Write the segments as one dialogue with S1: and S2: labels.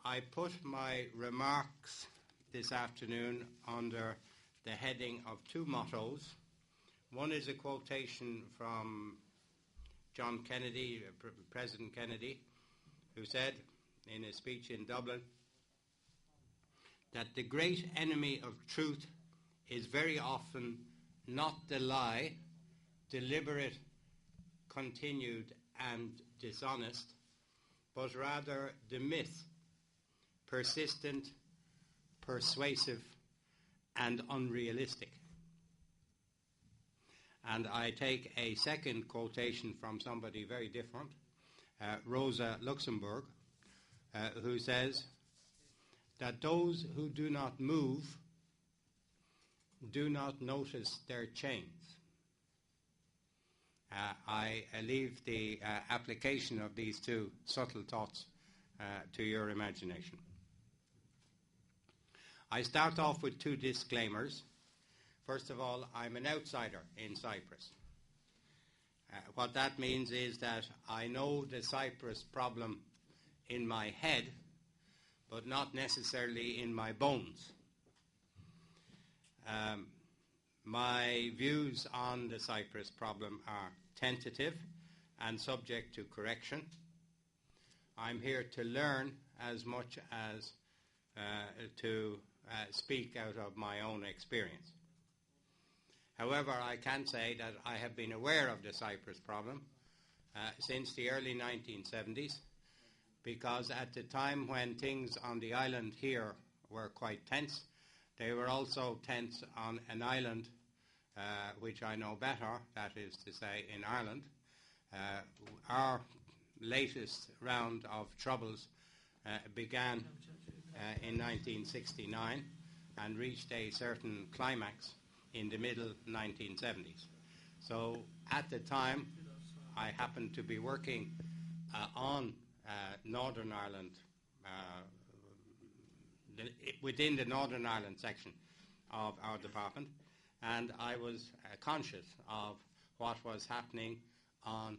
S1: I put my remarks this afternoon under the heading of two mottos. One is a quotation from John Kennedy, President Kennedy, who said in a speech in Dublin that the great enemy of truth is very often not the lie, deliberate, continued and dishonest, but rather the myth, persistent, persuasive and unrealistic. And I take a second quotation from somebody very different, Rosa Luxemburg, who says that those who do not move do not notice their chains. I leave the application of these two subtle thoughts to your imagination. I start off with two disclaimers. First of all, I'm an outsider in Cyprus. What that means is that I know the Cyprus problem in my head, but not necessarily in my bones. My views on the Cyprus problem are tentative and subject to correction. I'm here to learn as much as to speak out of my own experience. However, I can say that I have been aware of the Cyprus problem since the early 1970s, because at the time when things on the island here were quite tense, they were also tense on an island which I know better, that is to say in Ireland. Our latest round of troubles began in 1969 and reached a certain climax in the middle 1970s. So at the time, I happened to be working on Northern Ireland, within the Northern Ireland section of our department, and I was conscious of what was happening on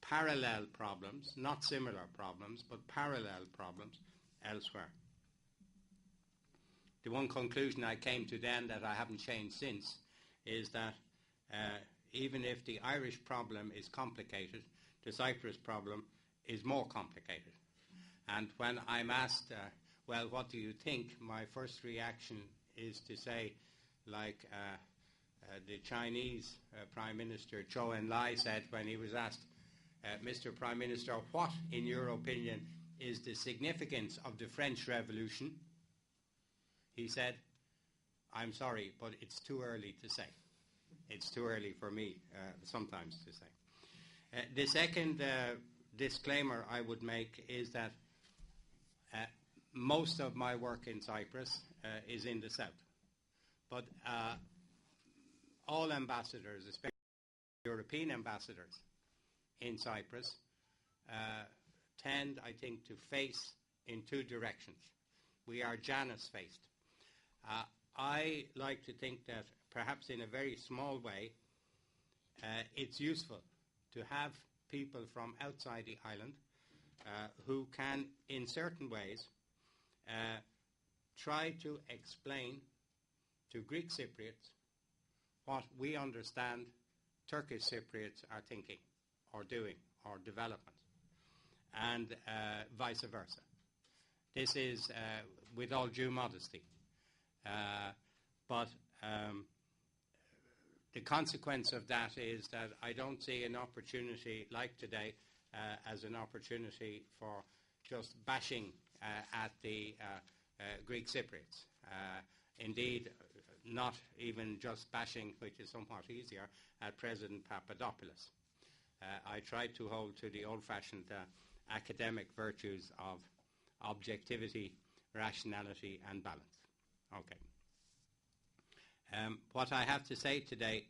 S1: parallel problems, not similar problems, but parallel problems elsewhere. The one conclusion I came to then, that I haven't changed since, is that even if the Irish problem is complicated, the Cyprus problem is more complicated. And when I'm asked, well, what do you think, my first reaction is to say, like the Chinese Prime Minister Zhou Enlai said when he was asked, Mr. Prime Minister, what, in your opinion, is the significance of the French Revolution? He said, I'm sorry, but it's too early to say. It's too early for me sometimes to say. The second disclaimer I would make is that most of my work in Cyprus is in the south. But all ambassadors, especially European ambassadors in Cyprus, tend, I think, to face in two directions. We are Janus-faced. I like to think that perhaps in a very small way, it's useful to have people from outside the island who can, in certain ways, try to explain to Greek Cypriots what we understand Turkish Cypriots are thinking or doing or development, and vice versa. This is with all due modesty. But the consequence of that is that I don't see an opportunity like today as an opportunity for just bashing at the Greek Cypriots. Indeed, not even just bashing, which is somewhat easier, at President Papadopoulos. I try to hold to the old-fashioned academic virtues of objectivity, rationality and balance. Okay. What I have to say today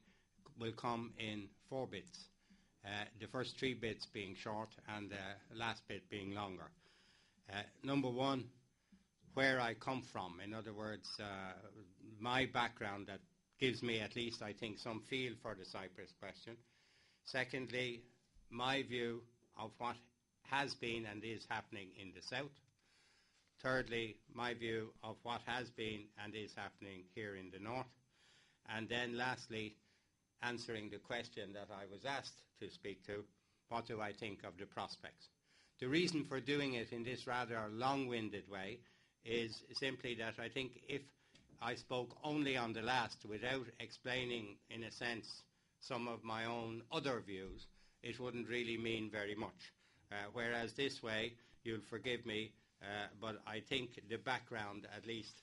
S1: will come in 4 bits. The first 3 bits being short and the last bit being longer. Number 1, where I come from. In other words, my background that gives me at least, I think, some feel for the Cyprus question. Secondly, my view of what has been and is happening in the south. Thirdly, my view of what has been and is happening here in the north. And then lastly, answering the question that I was asked to speak to, what do I think of the prospects? The reason for doing it in this rather long-winded way is simply that I think if I spoke only on the last without explaining, in a sense, some of my own other views, it wouldn't really mean very much. Whereas this way, you'll forgive me, but I think the background, at least,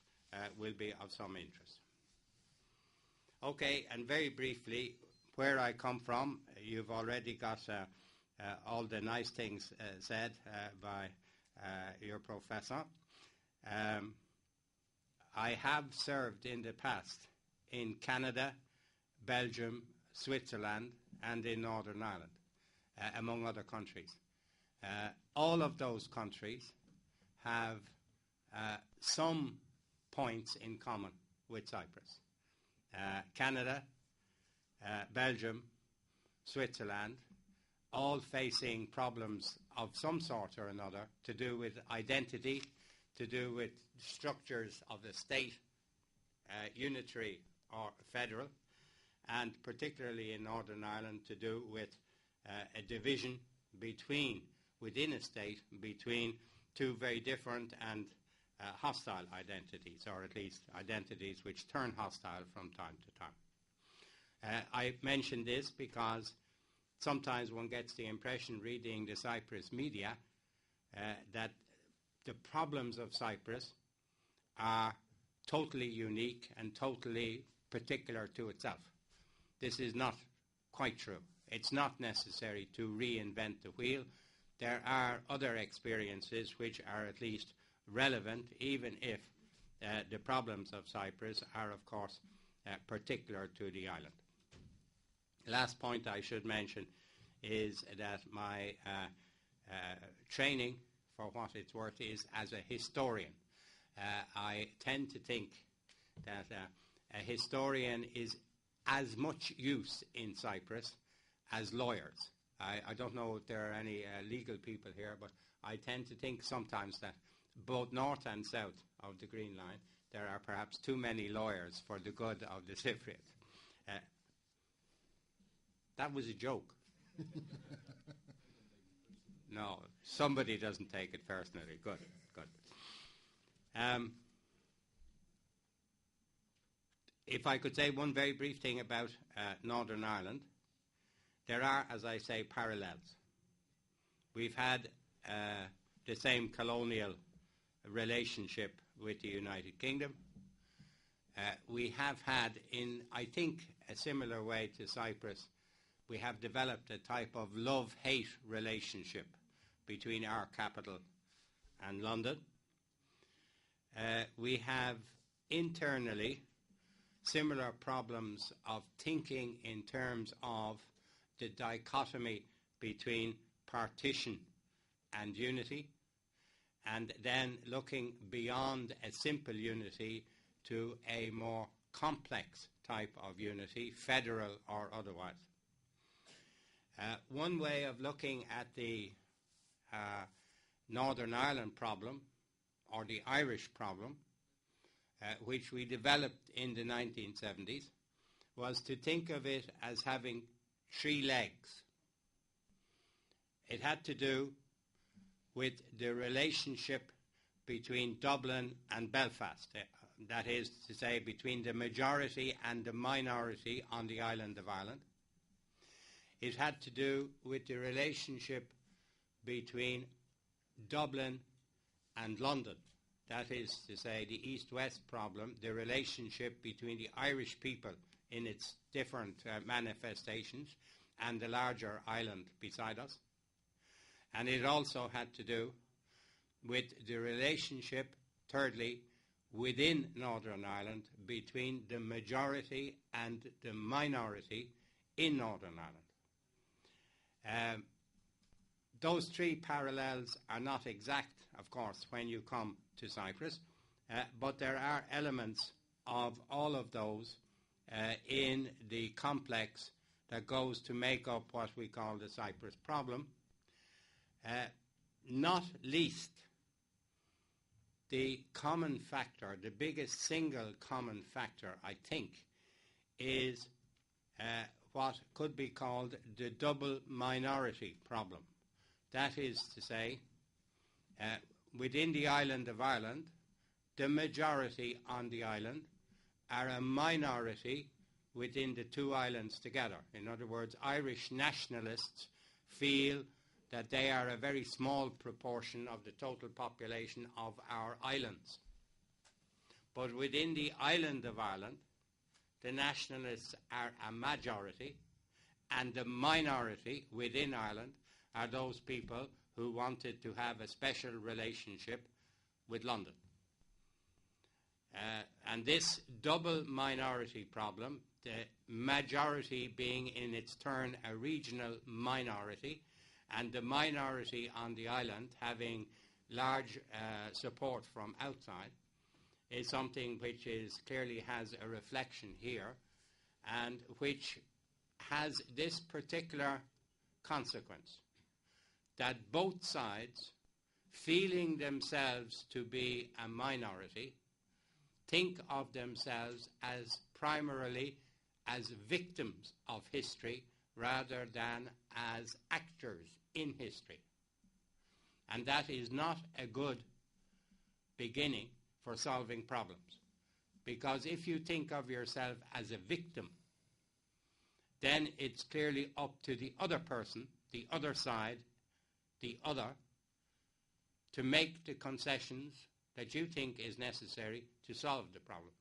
S1: will be of some interest. Okay, and very briefly, where I come from, you've already got all the nice things said by your professor. I have served in the past in Canada, Belgium, Switzerland, and in Northern Ireland, among other countries. All of those countries have some points in common with Cyprus. Canada, Belgium, Switzerland, all facing problems of some sort or another to do with identity, to do with structures of the state, unitary or federal, and particularly in Northern Ireland to do with a division within a state between two very different and hostile identities, or at least identities which turn hostile from time to time. I mention this because sometimes one gets the impression reading the Cyprus media that the problems of Cyprus are totally unique and totally particular to itself. This is not quite true. It's not necessary to reinvent the wheel. There are other experiences which are at least relevant, even if the problems of Cyprus are, of course, particular to the island. Last point I should mention is that my training, for what it's worth, is as a historian. I tend to think that a historian is as much use in Cyprus as lawyers. I don't know if there are any legal people here, but I tend to think sometimes that both north and south of the Green Line, there are perhaps too many lawyers for the good of the Cypriots. That was a joke. No, somebody doesn't take it personally. Good, good. If I could say one very brief thing about Northern Ireland, there are, as I say, parallels. We've had the same colonial relationship with the United Kingdom. We have had, in, I think, a similar way to Cyprus, we have developed a type of love-hate relationship between our capital and London. We have internally similar problems of thinking in terms of the dichotomy between partition and unity, and then looking beyond a simple unity to a more complex type of unity, federal or otherwise. One way of looking at the Northern Ireland problem, or the Irish problem, which we developed in the 1970s, was to think of it as having three legs. It had to do with the relationship between Dublin and Belfast, that is to say, between the majority and the minority on the island of Ireland. It had to do with the relationship between Dublin and London, that is to say, the East-West problem, the relationship between the Irish people in its different manifestations and the larger island beside us. And it also had to do with the relationship, thirdly, within Northern Ireland between the majority and the minority in Northern Ireland. Those three parallels are not exact, of course, when you come to Cyprus, but there are elements of all of those in the complex that goes to make up what we call the Cyprus problem, not least the common factor, the biggest single common factor, I think, is what could be called the double minority problem. That is to say, within the island of Ireland, the majority on the island are a minority within the two islands together. In other words, Irish nationalists feel that they are a very small proportion of the total population of our islands. But within the island of Ireland, the nationalists are a majority, and the minority within Ireland are those people who wanted to have a special relationship with London. And this double minority problem, the majority being in its turn a regional minority, and the minority on the island having large support from outside, is something which clearly has a reflection here, and which has this particular consequence, that both sides, feeling themselves to be a minority, think of themselves as primarily as victims of history rather than as actors in history. And that is not a good beginning for solving problems. Because if you think of yourself as a victim, then it's clearly up to the other person, the other side, the other, to make the concessions that you think is necessary to solve the problem.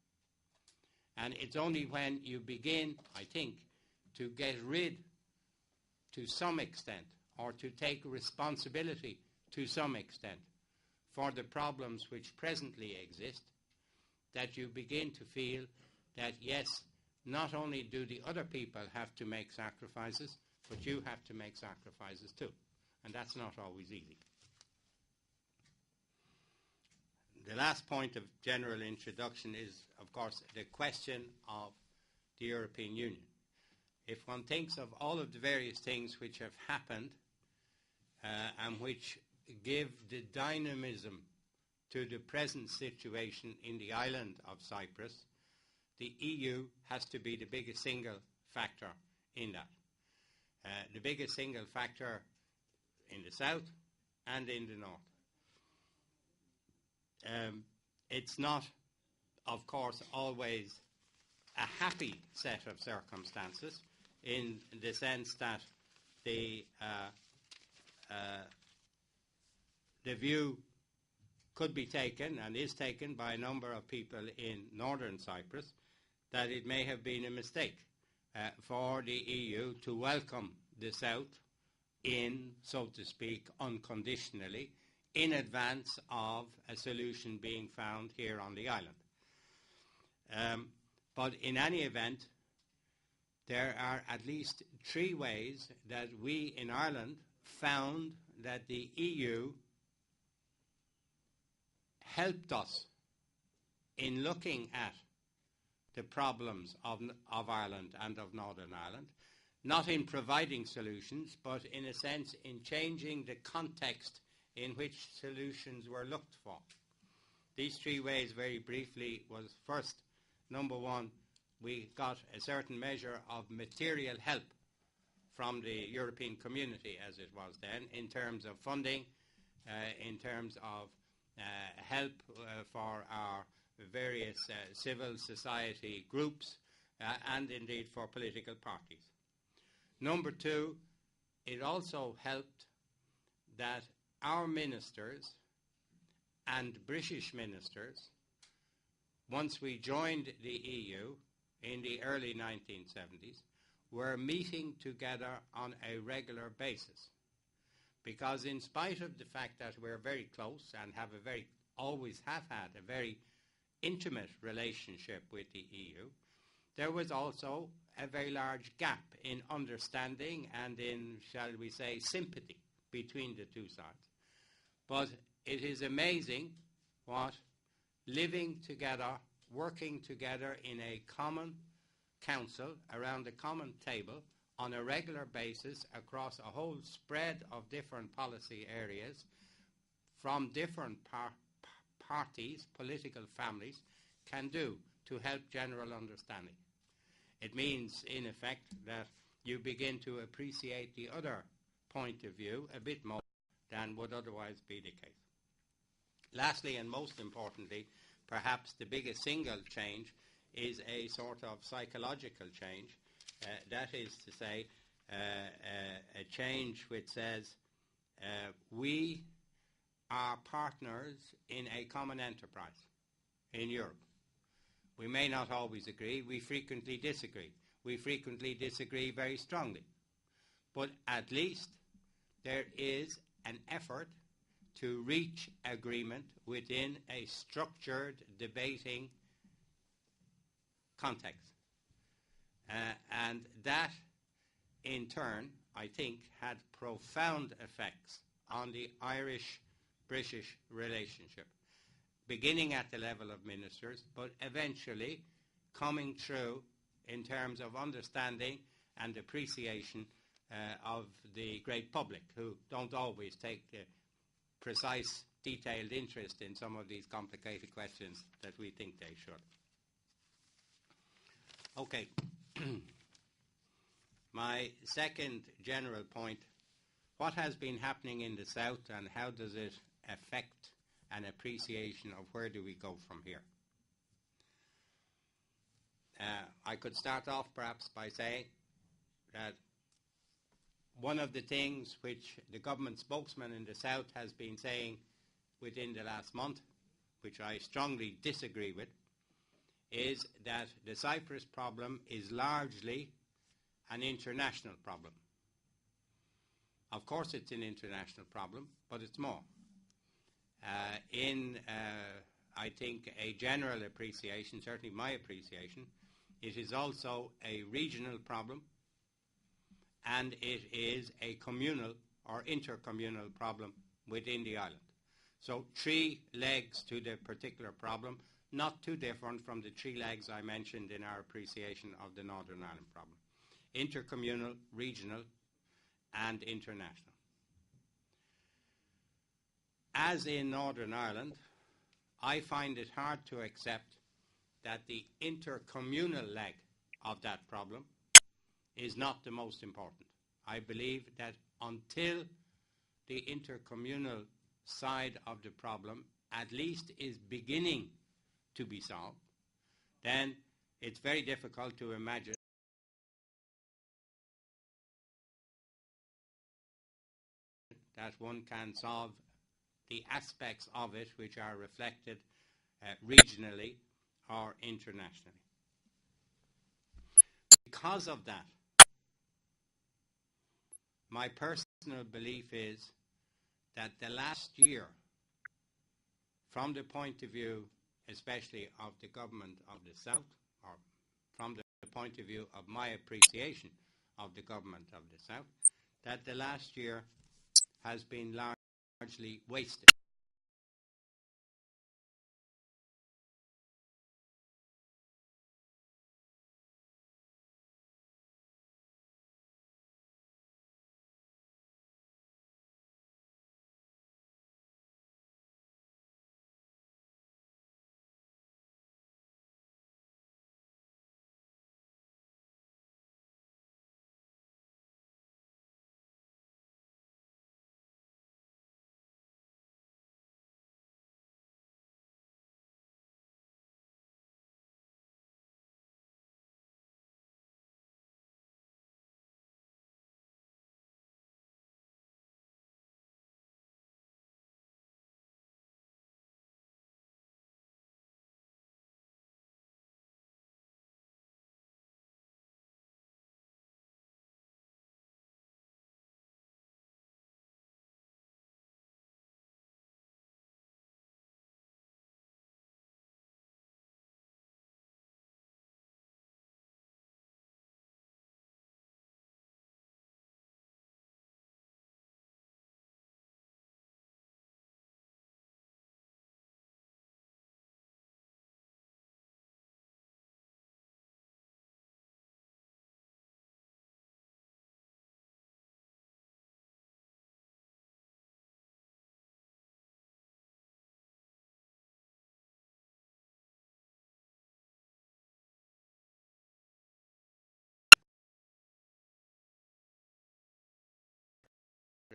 S1: And it's only when you begin, I think, to get rid, to some extent, or to take responsibility to some extent for the problems which presently exist, that you begin to feel that, yes, not only do the other people have to make sacrifices, but you have to make sacrifices too. And that's not always easy. The last point of general introduction is, of course, the question of the European Union. If one thinks of all of the various things which have happened and which give the dynamism to the present situation in the island of Cyprus, the EU has to be the biggest single factor in that. The biggest single factor in the south and in the north. It's not, of course, always a happy set of circumstances, in the sense that the view could be taken, and is taken by a number of people in northern Cyprus, that it may have been a mistake for the EU to welcome the South in, so to speak, unconditionally, in advance of a solution being found here on the island. But in any event, there are at least three ways that we in Ireland found that the EU helped us in looking at the problems of Ireland and of Northern Ireland, not in providing solutions, but in a sense in changing the context in which solutions were looked for. These three ways, very briefly, was first, number one, we got a certain measure of material help from the European community, as it was then, in terms of funding, in terms of help for our various civil society groups, and indeed for political parties. Number two, it also helped that our ministers and British ministers, once we joined the EU in the early 1970s, were meeting together on a regular basis. Because in spite of the fact that we're very close and always have had a very intimate relationship with the EU, there was also a very large gap in understanding and in, shall we say, sympathy between the two sides. But it is amazing what living together, working together in a common council, around a common table, on a regular basis across a whole spread of different policy areas from different parties, political families, can do to help general understanding. It means, in effect, that you begin to appreciate the other point of view a bit more than would otherwise be the case. Lastly, and most importantly, perhaps the biggest single change is a sort of psychological change. That is to say, a change which says we are partners in a common enterprise in Europe. We may not always agree. We frequently disagree. We frequently disagree very strongly. But at least there is an effort to reach agreement within a structured debating context. And that, in turn, I think, had profound effects on the Irish-British relationship, beginning at the level of ministers, but eventually coming through in terms of understanding and appreciation of the great public, who don't always take precise, detailed interest in some of these complicated questions that we think they should. Okay. My second general point, what has been happening in the South and how does it affect an appreciation of where do we go from here? I could start off perhaps by saying that one of the things which the government spokesman in the South has been saying within the last month, which I strongly disagree with, is that the Cyprus problem is largely an international problem. Of course it's an international problem, but it's more. I think, a general appreciation, certainly my appreciation, it is also a regional problem, and it is a communal or intercommunal problem within the island. So 3 legs to the particular problem, not too different from the 3 legs I mentioned in our appreciation of the Northern Ireland problem. Intercommunal, regional, and international. As in Northern Ireland, I find it hard to accept that the intercommunal leg of that problem is not the most important. I believe that until the intercommunal side of the problem at least is beginning to be solved, then it's very difficult to imagine that one can solve the aspects of it which are reflected regionally or internationally. Because of that, my personal belief is that the last year, from the point of view especially of the government of the South, or from the point of view of my appreciation of the government of the South, that the last year has been largely wasted.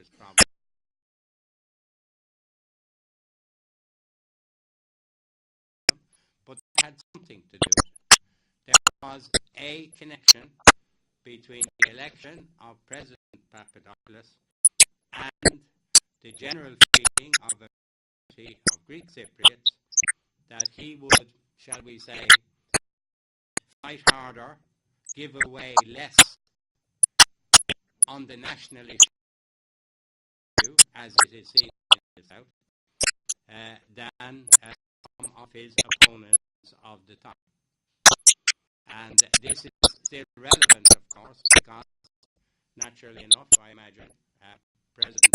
S1: Cyprus problem. But it had something to do with it. There was a connection between the election of President Papadopoulos and the general feeling of a community of Greek Cypriots that he would, shall we say, fight harder, give away less on the national issue, as it is seen in the South, than some of his opponents of the time. And this is still relevant, of course, because naturally enough, I imagine, President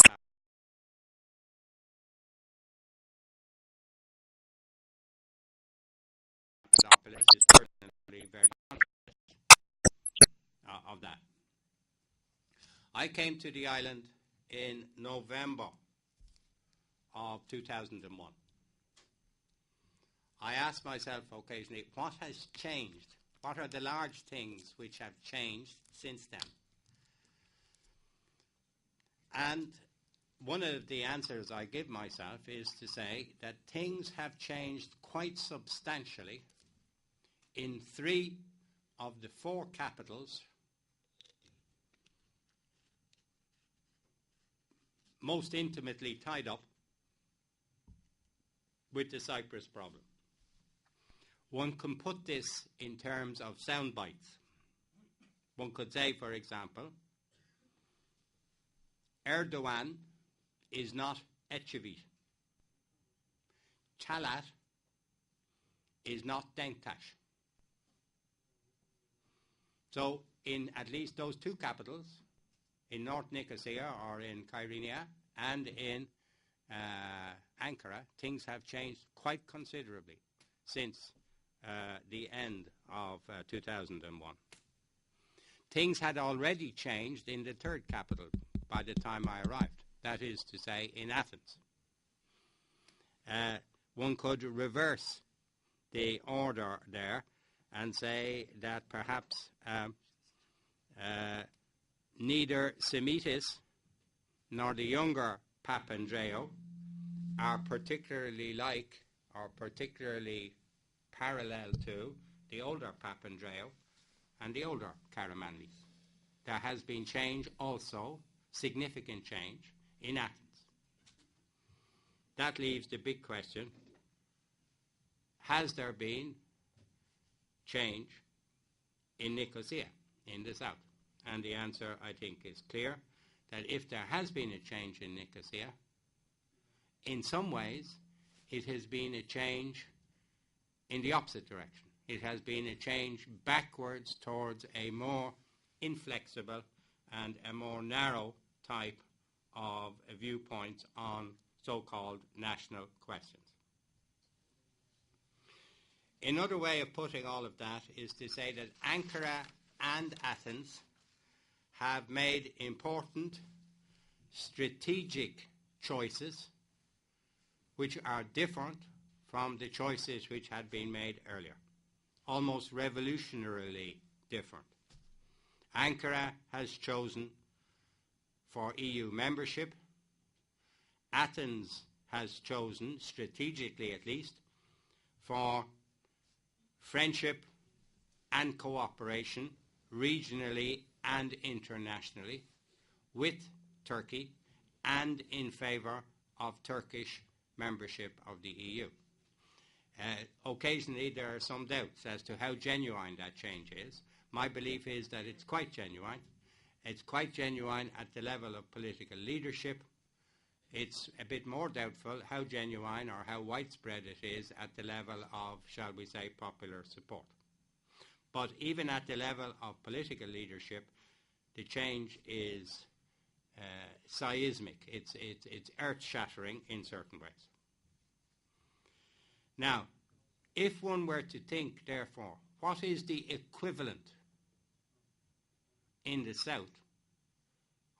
S1: Papadopoulos is personally very conscious of that. I came to the island in November of 2001. I asked myself occasionally, what has changed? What are the large things which have changed since then? And one of the answers I give myself is to say that things have changed quite substantially in 3 of the 4 capitals most intimately tied up with the Cyprus problem. One can put this in terms of sound bites. One could say, for example, Erdogan is not Ecevit. Talat is not Denktash. So in at least those 2 capitals, in North Nicosia or in Kyrenia and in Ankara, things have changed quite considerably since the end of 2001. Things had already changed in the 3rd capital by the time I arrived, that is to say, in Athens. One could reverse the order there and say that perhaps neither Semitis nor the younger Papandreou are particularly like or particularly parallel to the older Papandreou and the older Karamanlis. There has been change also, significant change, in Athens. That leaves the big question, has there been change in Nicosia, in the south? And the answer, I think, is clear, that if there has been a change in Nicosia, in some ways, it has been a change in the opposite direction. It has been a change backwards towards a more inflexible and a more narrow type of viewpoints on so-called national questions. Another way of putting all of that is to say that Ankara and Athens have made important strategic choices which are different from the choices which had been made earlier, almost revolutionarily different. Ankara has chosen for EU membership. Athens has chosen, strategically at least, for friendship and cooperation regionally and internationally with Turkey and in favour of Turkish membership of the EU. Occasionally there are some doubts as to how genuine that change is. My belief is that it's quite genuine. It's quite genuine at the level of political leadership. It's a bit more doubtful how genuine or how widespread it is at the level of, shall we say, popular support. But even at the level of political leadership, the change is seismic. It's earth-shattering in certain ways. Now, if one were to think, therefore, what is the equivalent in the South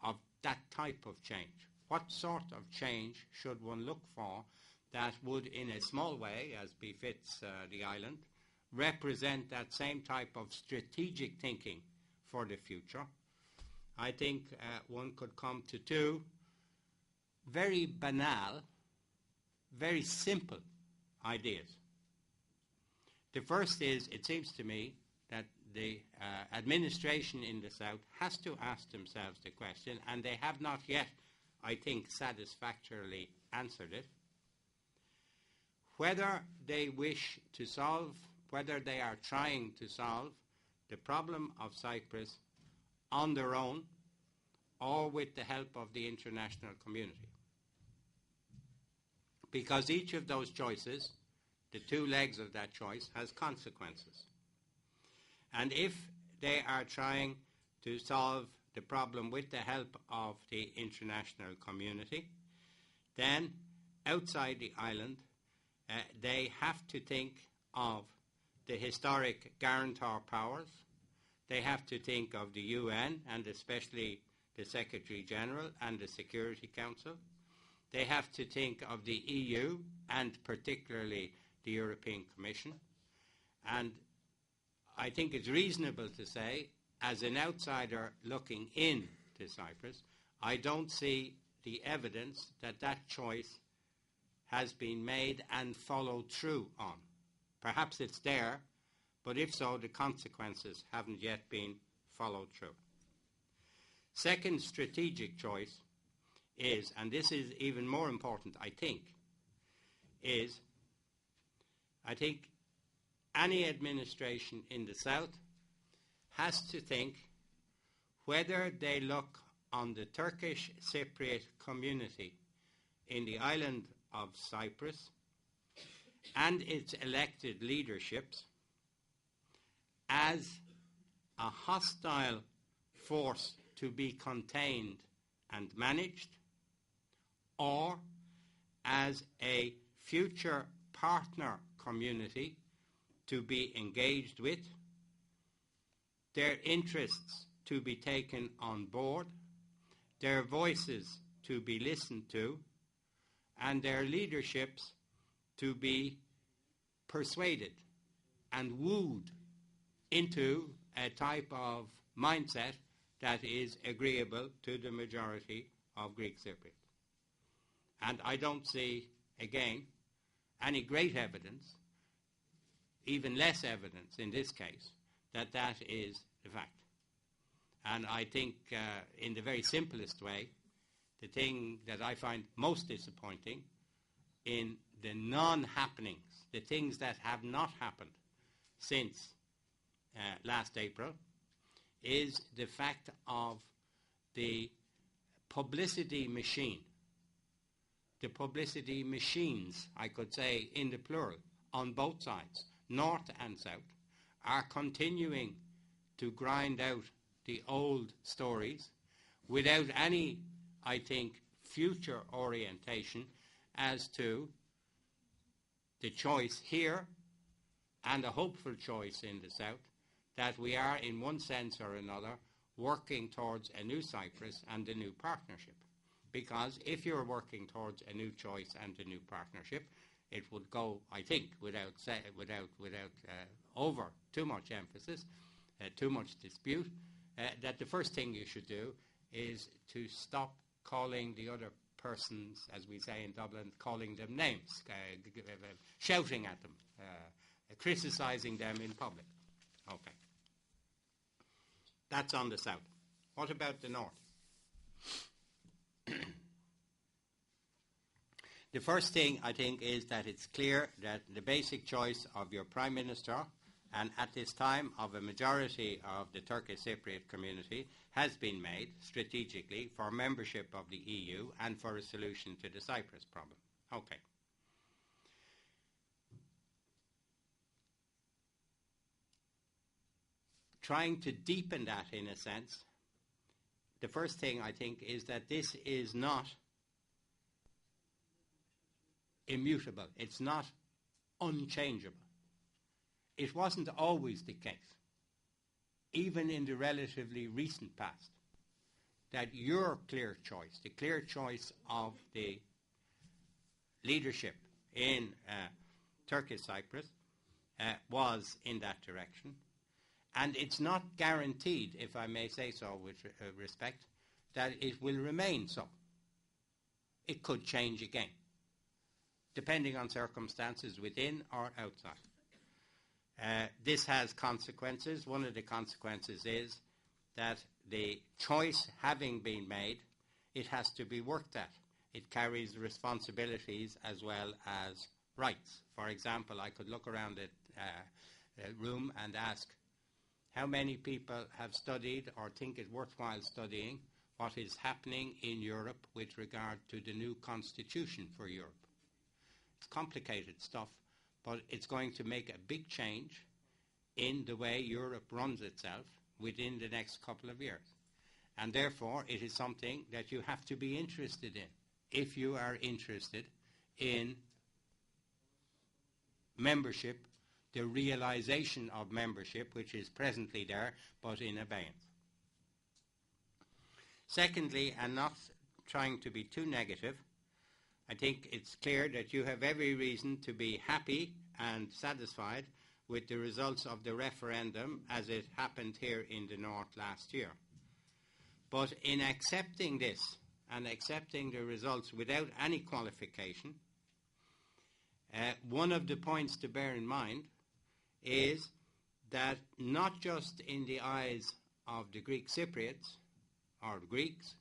S1: of that type of change? What sort of change should one look for that would, in a small way, as befits the island, represent that same type of strategic thinking for the future? I think one could come to 2 very banal, very simple ideas. The first is, it seems to me, that the administration in the South has to ask themselves the question, and they have not yet, I think, satisfactorily answered it, whether they wish to solve, whether they are trying to solve the problem of Cyprus on their own or with the help of the international community. Because each of those choices, the two legs of that choice, has consequences. And if they are trying to solve the problem with the help of the international community, then outside the island, they have to think of the historic guarantor powers. They have to think of the UN, and especially the Secretary General and the Security Council. They have to think of the EU, and particularly the European Commission. And I think it's reasonable to say, as an outsider looking in to Cyprus, I don't see the evidence that that choice has been made and followed through on. Perhaps it's there, but if so, the consequences haven't yet been followed through. Second strategic choice is, and this is even more important, I think any administration in the South has to think whether they look on the Turkish Cypriot community in the island of Cyprus and its elected leaderships as a hostile force to be contained and managed, or as a future partner community to be engaged with, their interests to be taken on board, their voices to be listened to, and their leaderships to be persuaded and wooed into a type of mindset that is agreeable to the majority of Greek Cypriots. And I don't see, again, any great evidence, even less evidence in this case, that that is the fact. And I think in the very simplest way, the thing that I find most disappointing in the non-happenings, the things that have not happened since last April, is the fact of the publicity machine, the publicity machines, I could say in the plural, on both sides, north and south, are continuing to grind out the old stories without any, I think, future orientation as to the choice here and a hopeful choice in the south, that we are, in one sense or another, working towards a new Cyprus and a new partnership. Because if you're working towards a new choice and a new partnership, it would go, I think, without over too much emphasis, too much dispute, that the first thing you should do is to stop calling the other persons, as we say in Dublin, calling them names, shouting at them, criticising them in public. Okay. That's on the south. What about the north? The first thing, I think, is that it's clear that the basic choice of your Prime Minister, and at this time of a majority of the Turkish Cypriot community, has been made strategically for membership of the EU and for a solution to the Cyprus problem. Okay. Trying to deepen that, in a sense, the first thing, I think, is that this is not immutable. It's not unchangeable. It wasn't always the case, even in the relatively recent past, that your clear choice, the clear choice of the leadership in Turkish Cyprus, was in that direction. And it's not guaranteed, if I may say so with respect, that it will remain so. it could change again, depending on circumstances within or outside. This has consequences. One of the consequences is that the choice having been made, it has to be worked at. It carries responsibilities as well as rights. For example, I could look around the room and ask, how many people have studied or think it worthwhile studying what is happening in Europe with regard to the new constitution for Europe? It's complicated stuff, but it's going to make a big change in the way Europe runs itself within the next couple of years. And therefore, it is something that you have to be interested in if you are interested in membership, the realization of membership, which is presently there, but in abeyance. Secondly, and not trying to be too negative, I think it's clear that you have every reason to be happy and satisfied with the results of the referendum as it happened here in the North last year. But in accepting this and accepting the results without any qualification, one of the points to bear in mind is that not just in the eyes of the Greek Cypriots or the Greeks,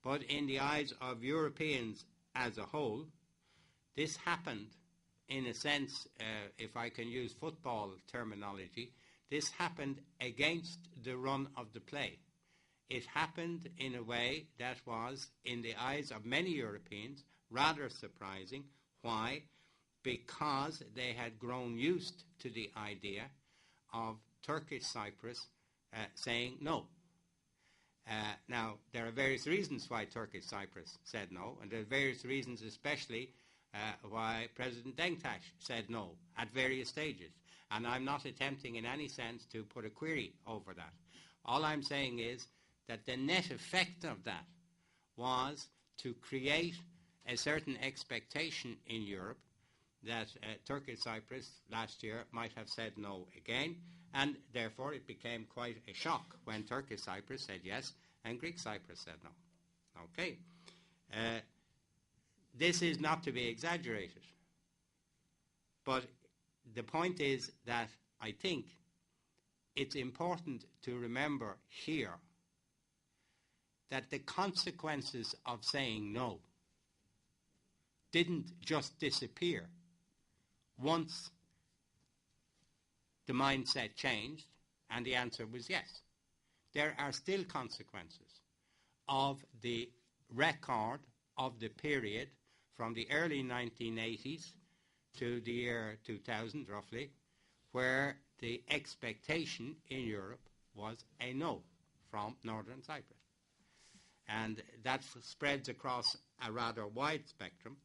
S1: but in the eyes of Europeans as a whole, this happened in a sense, if I can use football terminology, this happened against the run of the play. It happened in a way that was, in the eyes of many Europeans, rather surprising. Why? Because they had grown used to the idea of Turkish Cyprus saying no. Now, there are various reasons why Turkish Cyprus said no, and there are various reasons especially why President Denktash said no at various stages. And I'm not attempting in any sense to put a query over that. All I'm saying is that the net effect of that was to create a certain expectation in Europe that Turkish Cyprus last year might have said no again, and therefore it became quite a shock when Turkish Cyprus said yes and Greek Cyprus said no. Okay. This is not to be exaggerated, but the point is that I think it's important to remember here that the consequences of saying no didn't just disappear once the mindset changed and the answer was yes. There are still consequences of the record of the period from the early 1980s to the year 2000, roughly, where the expectation in Europe was a no from Northern Cyprus. And that spreads across a rather wide spectrum,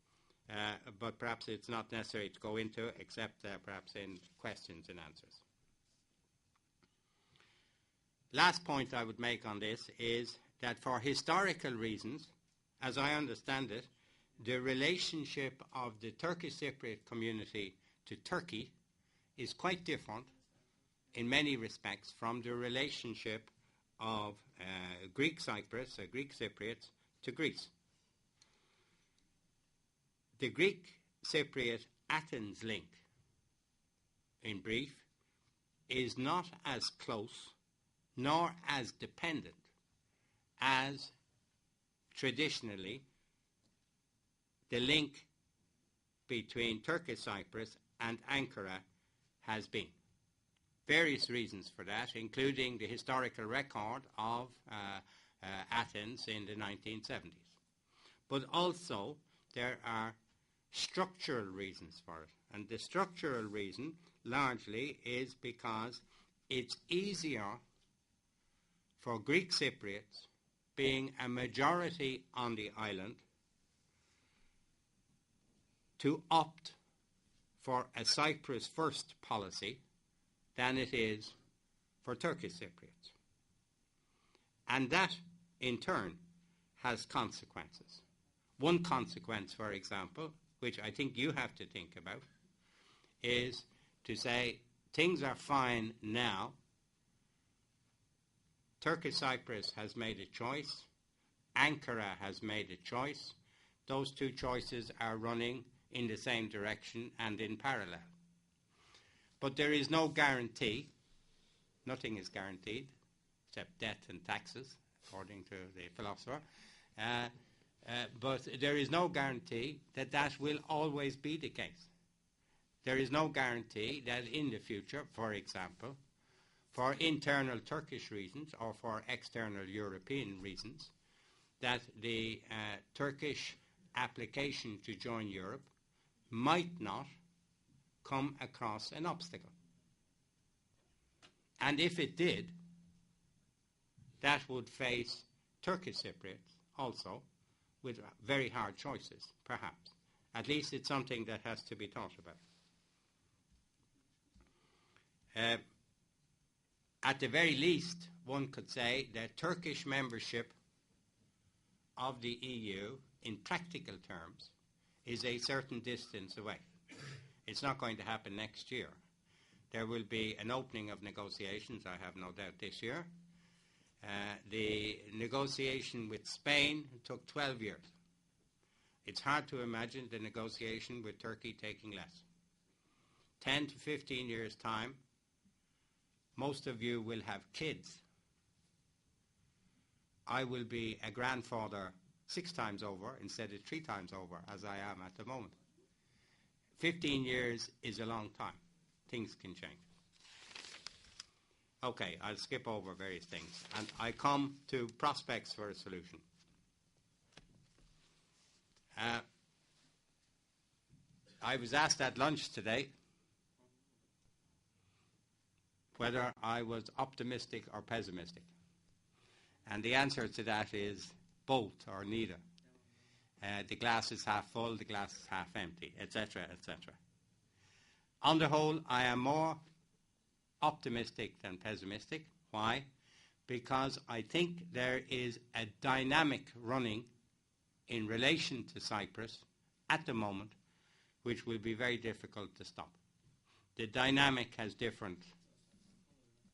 S1: but perhaps it's not necessary to go into, except perhaps in questions and answers. Last point I would make on this is that for historical reasons, as I understand it, the relationship of the Turkish Cypriot community to Turkey is quite different in many respects from the relationship of Greek Cyprus, Greek Cypriots, to Greece. The Greek Cypriot Athens link, in brief, is not as close nor as dependent as traditionally the link between Turkish Cyprus and Ankara has been. Various reasons for that, including the historical record of Athens in the 1970s. But also there are structural reasons for it. And the structural reason largely is because it's easier for Greek Cypriots, being a majority on the island, to opt for a Cyprus first policy than it is for Turkish Cypriots. And that, in turn, has consequences. One consequence, for example, which I think you have to think about, is to say things are fine now. Turkish Cyprus has made a choice. Ankara has made a choice. those two choices are running in the same direction and in parallel. But there is no guarantee, nothing is guaranteed, except death and taxes, according to the philosopher. But there is no guarantee that that will always be the case. There is no guarantee that in the future, for example, for internal Turkish reasons or for external European reasons, that the Turkish application to join Europe might not come across an obstacle. And if it did, that would face Turkish Cypriots also with very hard choices, perhaps. At least it's something that has to be thought about. At the very least, one could say that Turkish membership of the EU, in practical terms, is a certain distance away. It's not going to happen next year. There will be an opening of negotiations, I have no doubt, this year. The negotiation with Spain took 12 years. It's hard to imagine the negotiation with Turkey taking less. 10 to 15 years' time, most of you will have kids. I will be a grandfather 6 times over instead of 3 times over, as I am at the moment. 15 years is a long time. Things can change. Okay, I'll skip over various things. And I come to prospects for a solution. I was asked at lunch today whether I was optimistic or pessimistic. And the answer to that is both or neither. The glass is half full, the glass is half empty, etc., etc. On the whole, I am more optimistic than pessimistic. Why? Because I think there is a dynamic running in relation to Cyprus at the moment which will be very difficult to stop. The dynamic has different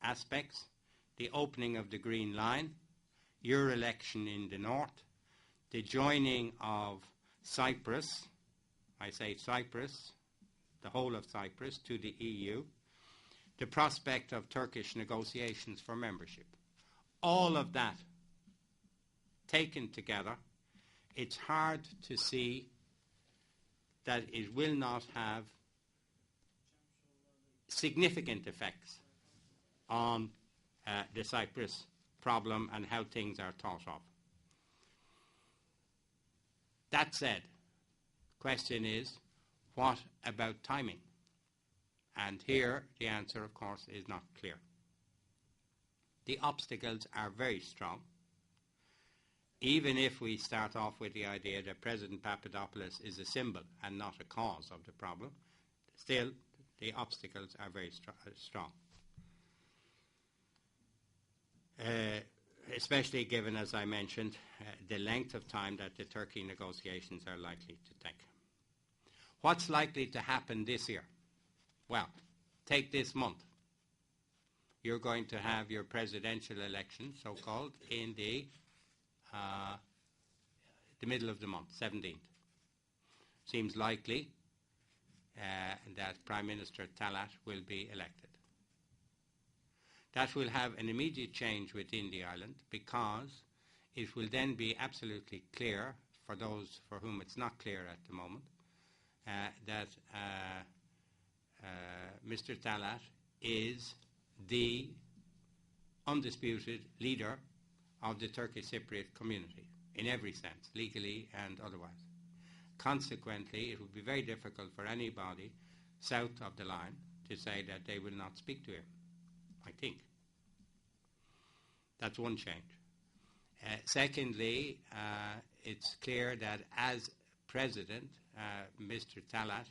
S1: aspects. The opening of the Green Line, your election in the north, the joining of Cyprus, I say Cyprus, the whole of Cyprus, to the EU, the prospect of Turkish negotiations for membership. All of that taken together, it's hard to see that it will not have significant effects on the Cyprus problem and how things are thought of. That said, question is, what about timing? And here the answer, of course, is not clear. The obstacles are very strong. Even if we start off with the idea that President Papadopoulos is a symbol and not a cause of the problem, still the obstacles are very strong. Especially given, as I mentioned, the length of time that the Turkey negotiations are likely to take. What's likely to happen this year? Well, take this month. You're going to have your presidential election, so-called, in the middle of the month, 17th. Seems likely that Prime Minister Talat will be elected. That will have an immediate change within the island because it will then be absolutely clear, for those for whom it's not clear at the moment, that Mr. Talat is the undisputed leader of the Turkish Cypriot community, in every sense, legally and otherwise. Consequently, it would be very difficult for anybody south of the line to say that they will not speak to him, I think. That's one change. Secondly, it's clear that as president, Mr. Talat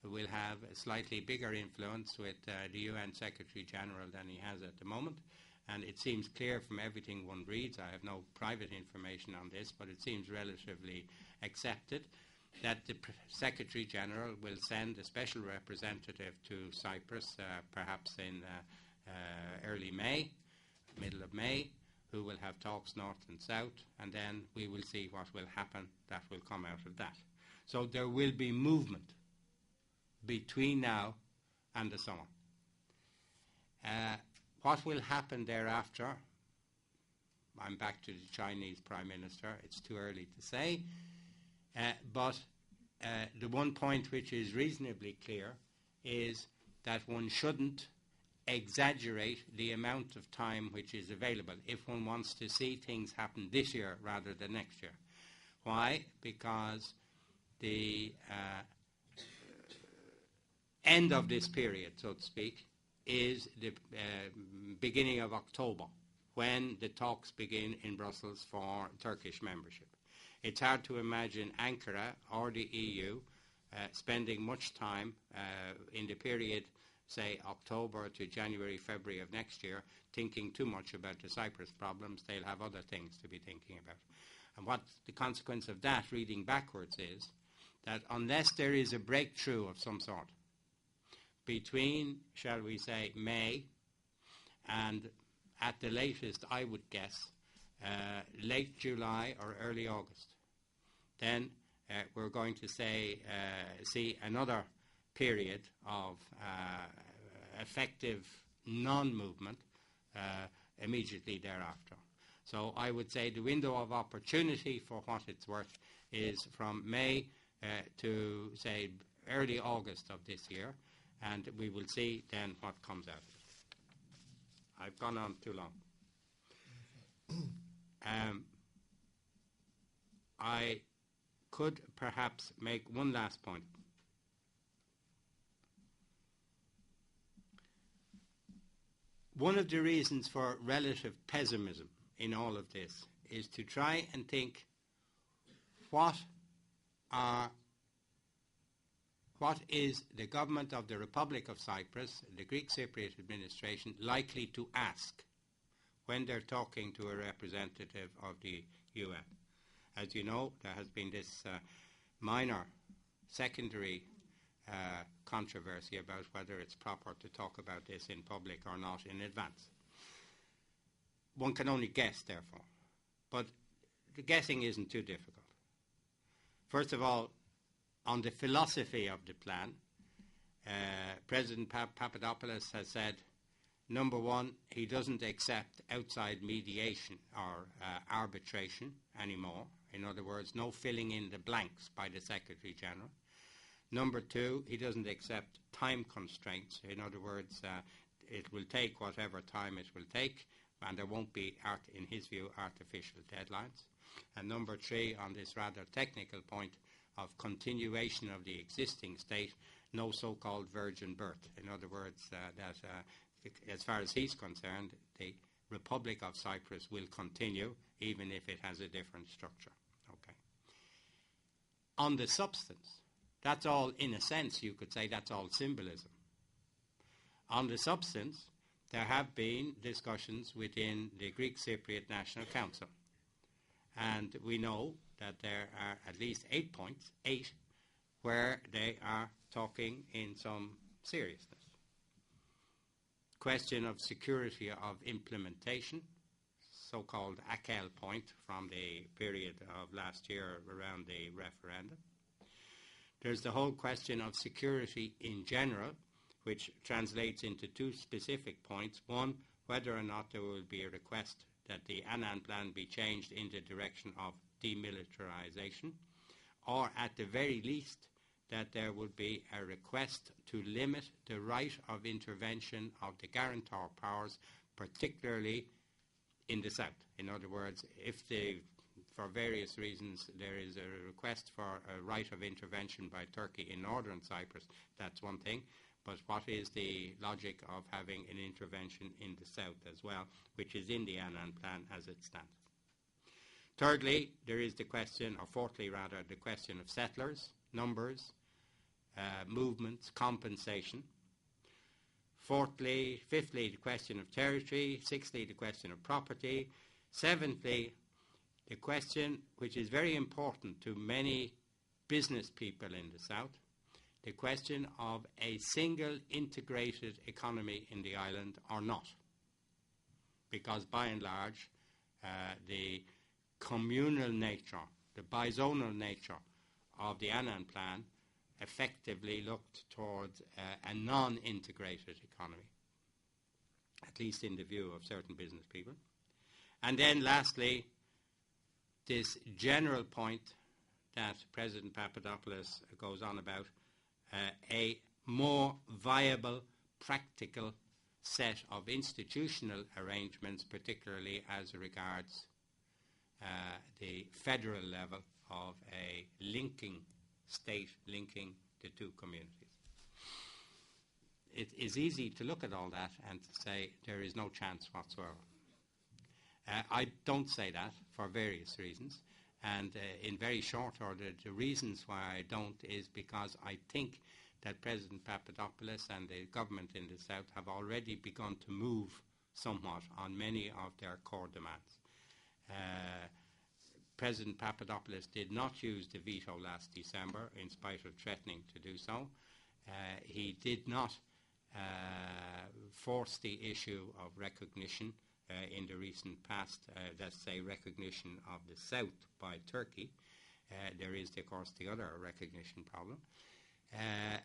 S1: will have a slightly bigger influence with the UN Secretary General than he has at the moment. And it seems clear from everything one reads, I have no private information on this, but it seems relatively accepted, that the Secretary General will send a special representative to Cyprus, perhaps in early May, middle of May, who will have talks north and south, and then we will see what will happen that will come out of that. So there will be movement between now and the summer. What will happen thereafter, I'm back to the Chinese Prime Minister, it's too early to say, but the one point which is reasonably clear is that one shouldn't exaggerate the amount of time which is available if one wants to see things happen this year rather than next year. Why? Because the end of this period, so to speak, is the beginning of October, when the talks begin in Brussels for Turkish membership. It's hard to imagine Ankara or the EU spending much time in the period, say, October to January, February of next year, thinking too much about the Cyprus problems. They'll have other things to be thinking about. And what the consequence of that, reading backwards, is that unless there is a breakthrough of some sort between, shall we say, May and, at the latest, I would guess, late July or early August, then we're going to see another period of effective non-movement immediately thereafter. So I would say the window of opportunity, for what it's worth, is from May to, say, early August of this year, and we will see then what comes out of it. I've gone on too long. I could perhaps make one last point. One of the reasons for relative pessimism in all of this is to try and think what is the government of the Republic of Cyprus, the Greek Cypriot administration, likely to ask when they're talking to a representative of the UN. As you know, there has been this minor secondary controversy about whether it's proper to talk about this in public or not in advance. One can only guess, therefore. But the guessing isn't too difficult. First of all, on the philosophy of the plan, President Papadopoulos has said, number one, he doesn't accept outside mediation or arbitration anymore. In other words, no filling in the blanks by the Secretary General. Number two, he doesn't accept time constraints. In other words, it will take whatever time it will take, and there won't be, in his view, artificial deadlines. And number three, on this rather technical point of continuation of the existing state, no so-called virgin birth. In other words, that as far as he's concerned, the Republic of Cyprus will continue, even if it has a different structure. Okay. On the substance, that's all, in a sense, you could say that's all symbolism. On the substance, there have been discussions within the Greek Cypriot National Council. And we know that there are at least 8 points, where they are talking in some seriousness. Question of security of implementation, so-called ACEL point from the period of last year around the referendum. There's the whole question of security in general, which translates into two specific points. One, whether or not there will be a request that the Annan plan be changed in the direction of demilitarization, or at the very least that there would be a request to limit the right of intervention of the guarantor powers, particularly in the south. In other words, if for various reasons there is a request for a right of intervention by Turkey in northern Cyprus, that's one thing. But what is the logic of having an intervention in the south as well, which is in the Annan plan as it stands? Thirdly, there is the question, or fourthly rather, the question of settlers, numbers, movements, compensation. Fifthly, the question of territory. Sixthly, the question of property. Seventhly, the question, which is very important to many business people in the south, the question of a single integrated economy in the island or not. Because by and large, the communal nature, the bizonal nature of the Annan Plan effectively looked towards a non-integrated economy, at least in the view of certain business people. And then lastly, this general point that President Papadopoulos goes on about, a more viable, practical set of institutional arrangements, particularly as regards the federal level of a linking state, linking the two communities. It is easy to look at all that and to say there is no chance whatsoever. I don't say that for various reasons, and in very short order, the reasons why I don't is because I think that President Papadopoulos and the government in the South have already begun to move somewhat on many of their core demands. President Papadopoulos did not use the veto last December, in spite of threatening to do so. He did not force the issue of recognition in the recent past, let's say recognition of the South by Turkey. There is, of course, the other recognition problem,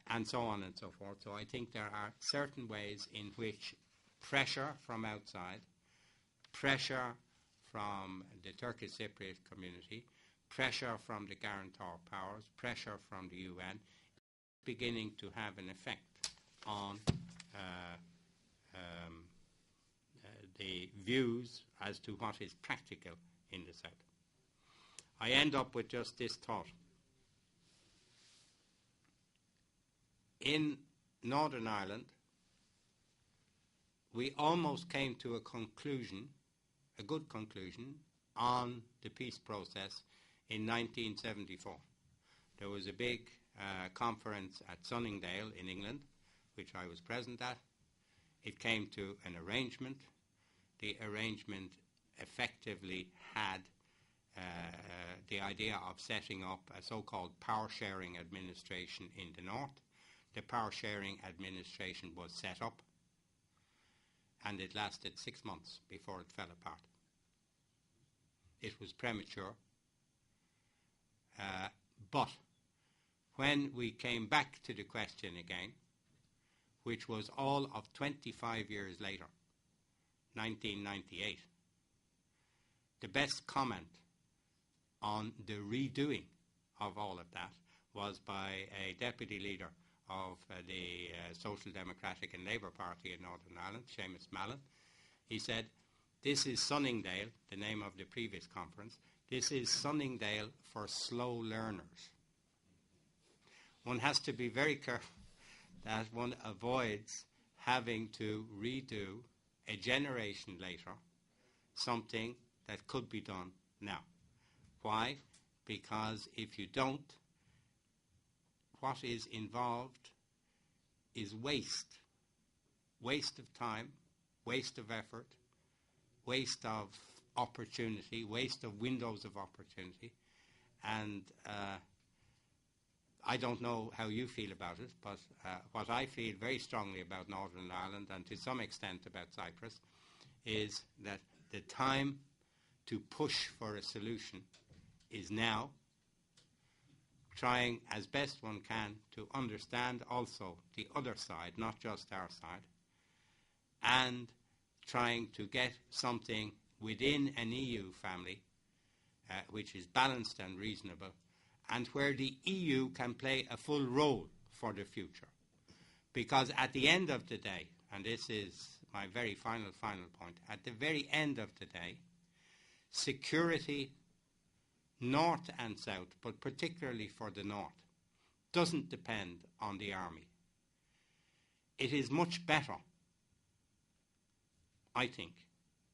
S1: and so on and so forth. So I think there are certain ways in which pressure from outside, pressure from the Turkish Cypriot community, pressure from the guarantor powers, pressure from the UN, beginning to have an effect on the views as to what is practical in the South. I end up with just this thought. In Northern Ireland, we almost came to a conclusion, a good conclusion, on the peace process in 1974. There was a big conference at Sunningdale in England, which I was present at. It came to an arrangement. The arrangement effectively had the idea of setting up a so-called power-sharing administration in the north. The power-sharing administration was set up, and it lasted 6 months before it fell apart. It was premature, but when we came back to the question again, which was all of 25 years later, 1998, the best comment on the redoing of all of that was by a deputy leader of the Social Democratic and Labour Party in Northern Ireland, Seamus Mallon. He said, "This is Sunningdale," the name of the previous conference, "this is Sunningdale for slow learners." One has to be very careful that one avoids having to redo a generation later something that could be done now. Why? Because if you don't, what is involved is waste. Waste of time, waste of effort, waste of opportunity, waste of windows of opportunity. And I don't know how you feel about it, but what I feel very strongly about Northern Ireland, and to some extent about Cyprus, is that the time to push for a solution is now, trying as best one can to understand also the other side, not just our side, and trying to get something within an EU family which is balanced and reasonable, and where the EU can play a full role for the future. Because at the end of the day, and this is my very final point, at the very end of the day, security, north and south, but particularly for the north, doesn't depend on the army. It is much better, I think,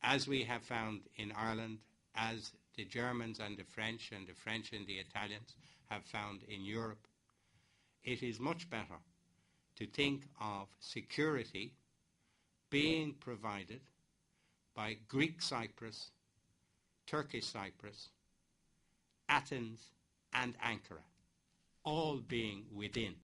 S1: as we have found in Ireland, as the Germans and the French and the Italians have found in Europe. It is much better to think of security being provided by Greek Cyprus, Turkish Cyprus, Athens and Ankara, all being within